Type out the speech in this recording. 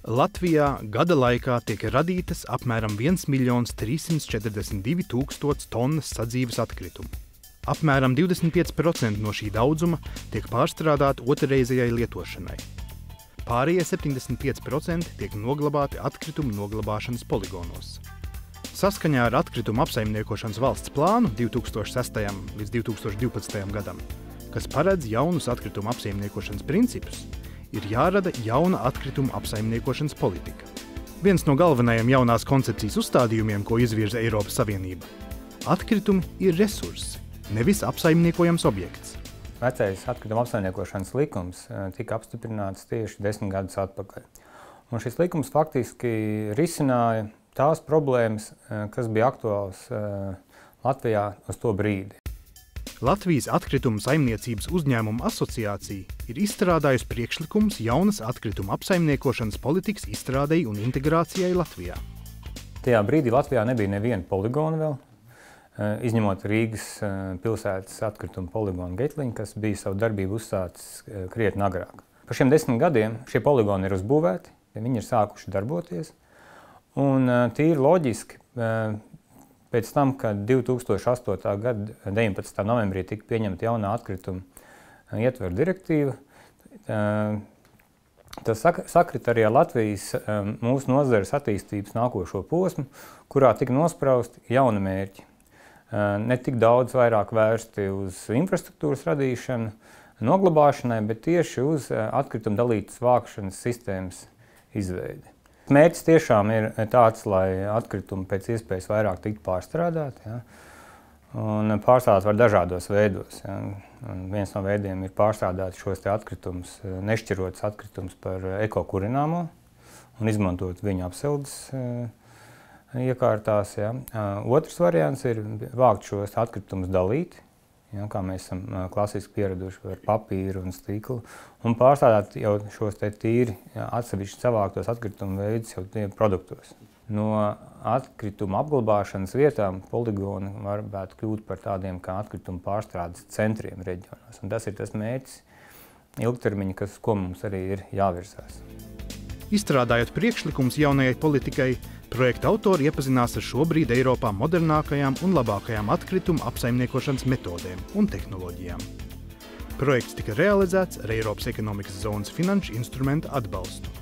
Latvijā gada laikā tiek radītas apmēram 1.342.000 tonnas sadzīves atkritumu. Apmēram 25% no šī daudzuma tiek pārstrādāti otrreizējai lietošanai. Pārējie 75% tiek noglabāti atkritumu noglabāšanas poligonos. Saskaņā ar atkritumu apsaimniekošanas valsts plānu 2006. līdz 2012. gadam, kas paredz jaunus atkritumu apsaimniekošanas principus, ir jārada jauna atkrituma apsaimniekošanas politika. Viens no galvenajiem jaunās koncepcijas uzstādījumiem, ko izvirza Eiropas Savienība – atkritumi ir resursi, nevis apsaimniekojams objekts. Vecais atkrituma apsaimniekošanas likums tika apstiprināts tieši 10 gadus atpakaļ. Un šis likums faktiski risināja tās problēmas, kas bija aktuāls Latvijā uz to brīdi. Latvijas atkritumu saimniecības uzņēmumu asociācija ir izstrādājusi priekšlikums jaunas atkrituma apsaimniekošanas politikas izstrādei un integrācijai Latvijā. Tajā brīdī Latvijā nebija neviena poligona vēl, izņemot Rīgas pilsētas atkrituma poligonu Getliņu, kas bija savu darbību uzsācis krietni agrāk. Par šiem 10 gadiem šie poligoni ir uzbūvēti, viņi ir sākuši darboties, un tīri loģiski, pēc tam, kad 2008. gada 19. novembrī tika pieņemta jaunā atkrituma ietveru direktīva, tas sakrit arī ar Latvijas mūsu nozares attīstības nākošo posmu, kurā tika nosprausti jauni mērķi. Ne tik daudz vairāk vērsti uz infrastruktūras radīšanu, noglabāšanai, bet tieši uz atkrituma dalītas vākšanas sistēmas izveidi. Mērķis tiešām ir tāds, lai atkritumi pēc iespējas vairāk tiktu pārstrādāti, ja? Un pārstrādāt var dažādos veidos. Ja? Viens no veidiem ir pārstrādāt šos te atkritumus, nešķirotus atkritumus par ekokurināmo un izmantot viņu apsildes iekārtās. Ja? Otrs variants ir vākt šos atkritumus dalīt, ja, kā mēs esam klasiski pieraduši ar papīru un stiklu, un pārstrādāt jau šos te tīri atsevišķi savāktos atkritumu veidus jau produktos. No atkrituma apglabāšanas vietām poligoni varētu kļūt par tādiem kā atkrituma pārstrādes centriem reģionos. Un tas ir tas mērķis ilgtermiņa, ko mums arī ir jāvirzās. Izstrādājot priekšlikums jaunajai politikai, projekta autori iepazinās ar šobrīd Eiropā modernākajām un labākajām atkrituma apsaimniekošanas metodēm un tehnoloģijām. Projekts tika realizēts ar Eiropas ekonomikas zonas finanšu instrumentu atbalstu.